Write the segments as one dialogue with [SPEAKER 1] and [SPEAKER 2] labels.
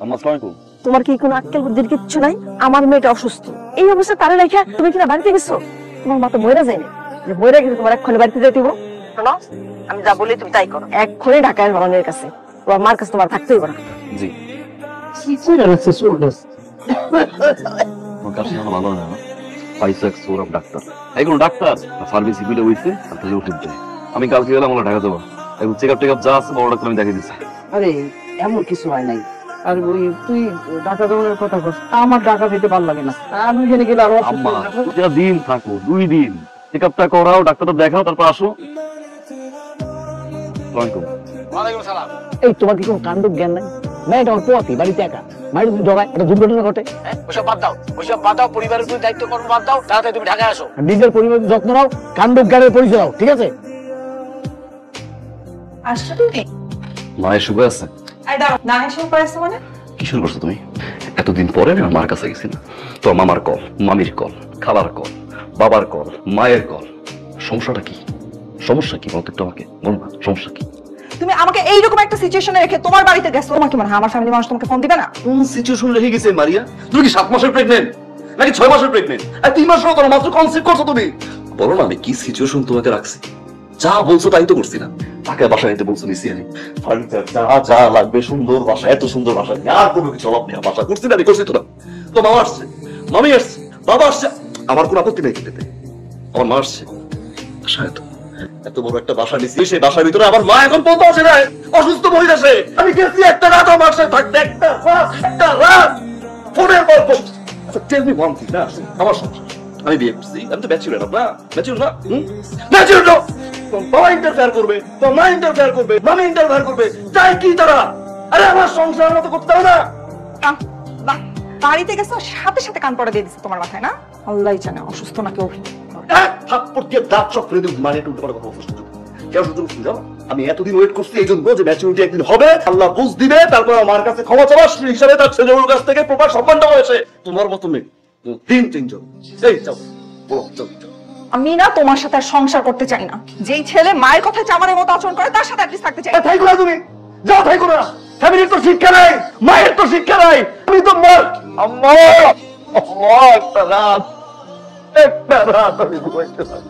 [SPEAKER 1] আম্মা আসসালামু আলাইকুম।
[SPEAKER 2] তোমার কি কোনো আক্কেল বুদ্ধির কিচ্ছু নাই? আমার মেয়েটা অসুস্থ, এই অবস্থা তারে রেখে তুমি কিনা বাড়িতে গেছো? তোমার মা তো মরে যায়নি, যে মরে গেছে তোমার এক্ষুনি বাড়িতে যেতে দিব? শোনো, আমি যা বলি তুমি তাই করো। এক্ষুনি ঢাকায় বাবানের কাছে, তোমার মার কাছে তোমার থাকতেই পারো।
[SPEAKER 1] জি। আমার কাছে ভালো না পাইছে এক সৌরভ ডাক্তার, এখন ডাক্তার ফার্মেসি বিলে হইছে আর তাহলে ওষুধ দেয়। আমি কালকে গেলাম ওরা ঢাকা দেবো, এখন চেক আপ টেক আপ যা আছে বড় ডাক্তার আমি দেখে দিচ্ছি।
[SPEAKER 3] আরে এমন কিছু হয় নাই। আর ওই তুই ঢাকা দেওয়ার কথা বল, আমার ঢাকা দিতে ভালো লাগে না। আমি এখানে গেলে আরো
[SPEAKER 1] আম্মা যা দিন থাকো, 2 দিন চেক আপটা করাও, ডাক্তারটা দেখাও, তারপর আসো।
[SPEAKER 4] ওয়ালাইকুম সালাম।
[SPEAKER 3] এই তোমার কি কোনো কাণ্ড জ্ঞান নাই? মেয়েটা ওর পোয়াতি, বাড়িতে একা, বাড়িতে জগায় একটা দুর্ঘটনা ঘটে।
[SPEAKER 4] ওইসব বাদ দাও, ওইসব বাদ দাও, পরিবারের প্রতি দায়িত্ব কর্ম বাদ দাও, তাড়াতাড়ি তুমি ঢাকায় আসো।
[SPEAKER 3] নিজের পরিবারের যত্ন নাও, কাণ্ড জ্ঞানের পরিচয় দাও, ঠিক আছে?
[SPEAKER 5] আসছো তুমি?
[SPEAKER 1] মায়ের শুভ আছে?
[SPEAKER 5] আই দাও, না এসে পারছো মানে?
[SPEAKER 1] কি শুরু করছো তুমি? এতদিন পরে আমি আমার মার কাছে গেছি না, তো মামার কল, মামির কল, খালার কল, বাবার কল, মায়ের কল। সমস্যাটা কি? সমস্যা কি বলতো একটু আমাকে বল না, সমস্যা কি?
[SPEAKER 5] তুমি আমাকে এইরকম একটা সিচুয়েশনে রেখে তোমার বাড়িতে গেছো, তোমার কি মনে হয় আমার ফ্যামিলি মানুষ তোমাকে ফোন দিবে না?
[SPEAKER 1] কোন সিচুয়েশন রেখে গেছে মারিয়া? তুমি কি 7 মাসের প্রেগনেন্ট নাকি 6 মাসের প্রেগনেন্ট? আর 3 মাস হলো তোমার মাত্র কনসিভ করছো তুমি। বলো না আমি কি সিচুয়েশন তোমাকে রাখছি, যা বলছো তাই তো করছি না। তাকে বাসা নিতে বলছো নিছি আমি, ফার্নিচার যা যা লাগবে, সুন্দর বাসা, এত সুন্দর বাসা, আর কোনো কিছু অভাব নেই। বাসা করছি না, করছি তো না। তো মামা আসছে, মামি আসছে, বাবা আসছে, আমার কোনো আপত্তি নেই খেতে। আমার মা আসছে, বাসা এত বড় একটা বাসা নিছি, সেই বাসার ভিতরে আমার মা এখন পর্যন্ত আসে নাই, অসুস্থ মহিলা সে। আমি গেছি একটা রাত আমার সাথে থাকতে, একটা রাত ফোনের গল্প। টেল মি ওয়ান থিং না, আমার সংসার, আমি বিয়ে করছি, আমি তো ব্যাচেলর না, ব্যাচেলর না, ব্যাচেলর না। বাবা ইন্টারফেয়ার করবে, তো মা ইন্টারফেয়ার করবে, মামি ইন্টারফেয়ার করবে, চাই কি তারা? আরে আমার সংসার মতো করতে হবে না?
[SPEAKER 5] বাহ, বাড়িতে গেছো সাথে সাথে কান পড়া দিয়ে দিচ্ছে তোমার মাথায় না? আল্লাহই জানে অসুস্থ নাকি অসুস্থ।
[SPEAKER 1] থাপ্পড় দিয়ে দাঁত সব ফেলে দিব, মানে উল্টো পাল্টা কথা বলছো। কেউ সুযোগ সুযোগ, আমি এতদিন ওয়েট করছি এই জন্য যে ম্যাচুরিটি একদিন হবে, আল্লাহ বুঝ দিবে, তারপর আমার কাছে ক্ষমা চাওয়া হিসাবে তার ছেলের কাছ থেকে প্রপার সম্মানটা হয়েছে। তোমার মতো মেয়ে দিন তিনজন, এই যাও যাও।
[SPEAKER 5] আমি না তোমার সাথে আর সংসার করতে চাই না। যেই ছেলে মায়ের কথা চামারের মতো আচরণ করে তার সাথে অ্যাটলিস্ট থাকতে চাই।
[SPEAKER 1] তাই করো তুমি, যাও তাই করো। ফ্যামিলির তো শিক্ষা নাই, মায়ের তো শিক্ষা নাই। আমি তো মার আম্মা, একটা রাত আমি ঘুমাইতে পারি।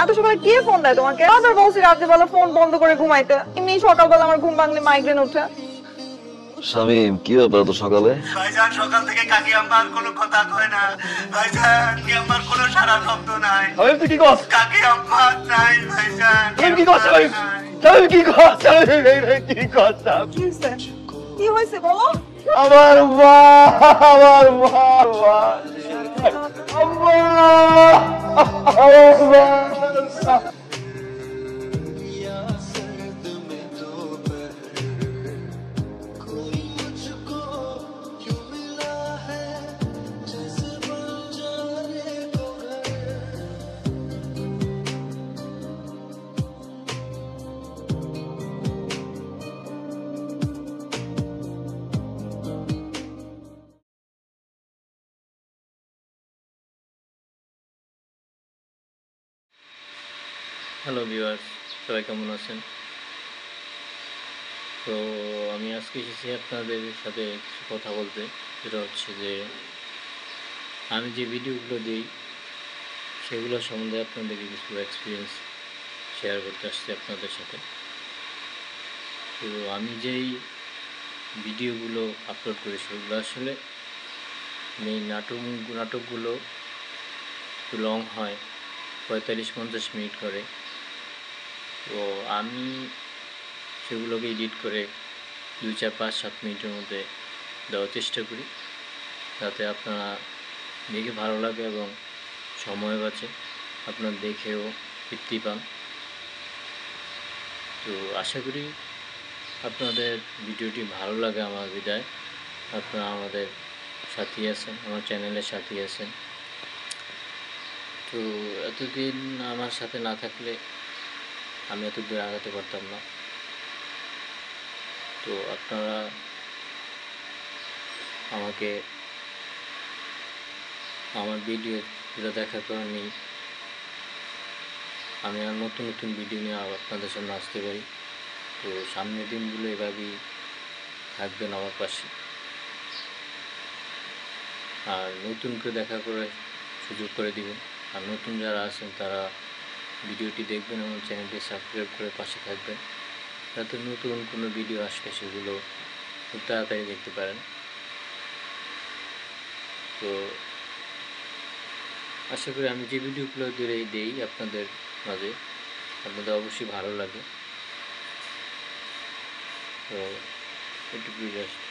[SPEAKER 5] এত সকালে কে ফোন দেয় তোমাকে? আবার বলছি রাত্রিবেলা ফোন বন্ধ করে ঘুমাইতে, এমনি সকালবেলা আমার ঘুম ভাঙলে মাইগ্রেন ওঠে।
[SPEAKER 1] শামিম কি ব্যাপার তো সকালে?
[SPEAKER 4] ভাইজান সকাল থেকে কাকি আম্মার কোনো কথা কয় না, ভাইজান কি আম্মার কোনো সারা শব্দ নাই।
[SPEAKER 1] আমি তুই কি কস?
[SPEAKER 4] কাকি আম্মা নাই ভাইজান।
[SPEAKER 1] আমি কি কস? আমি কি কস? কি কস?
[SPEAKER 5] কি হয়েছে বলো?
[SPEAKER 1] আমার মা, আমার মা, আম্মা, আমার মা।
[SPEAKER 6] হ্যালো ভিউয়ার্স, সবাই কেমন আছেন? তো আমি আজকে এসেছি আপনাদের সাথে কিছু কথা বলতে। যেটা হচ্ছে যে আমি যে ভিডিওগুলো দিই সেগুলো সম্বন্ধে আপনাদেরকে কিছু এক্সপিরিয়েন্স শেয়ার করতে আসছি আপনাদের সাথে। তো আমি যেই ভিডিওগুলো আপলোড করি সেগুলো আসলে এই নাটকগুলো একটু লং হয়, 45-50 মিনিট করে। তো আমি সেগুলোকে এডিট করে 2, 4, 5, 7 মিনিটের মধ্যে দেওয়ার চেষ্টা করি, যাতে আপনারা দেখে ভালো লাগে এবং সময় বাঁচে, আপনারা দেখেও তৃপ্তি পান। তো আশা করি আপনাদের ভিডিওটি ভালো লাগে। আমার বিদায়, আপনারা আমাদের সাথী আছেন, আমার চ্যানেলের সাথী আছেন। তো এতদিন আমার সাথে না থাকলে আমি এত দূর আগাতে পারতাম না। তো আপনারা আমাকে আমার ভিডিওগুলো দেখার কারণেই আমি আর নতুন নতুন ভিডিও নিয়ে আপনাদের সামনে আসতে পারি। তো সামনের দিনগুলো এভাবেই থাকবেন আমার পাশে। আর নতুন করে দেখা করে সুযোগ করে দিবেন। আর নতুন যারা আছেন তারা ভিডিওটি দেখবেন এবং চ্যানেলটি সাবস্ক্রাইব করে পাশে থাকবেন, যাতে নতুন কোনো ভিডিও আসলে সেগুলো খুব তাড়াতাড়ি দেখতে পারেন। তো আশা করি আমি যে ভিডিওগুলো দেই আপনাদের মাঝে আপনাদের অবশ্যই ভালো লাগে। তো এটুকুই জাস্ট।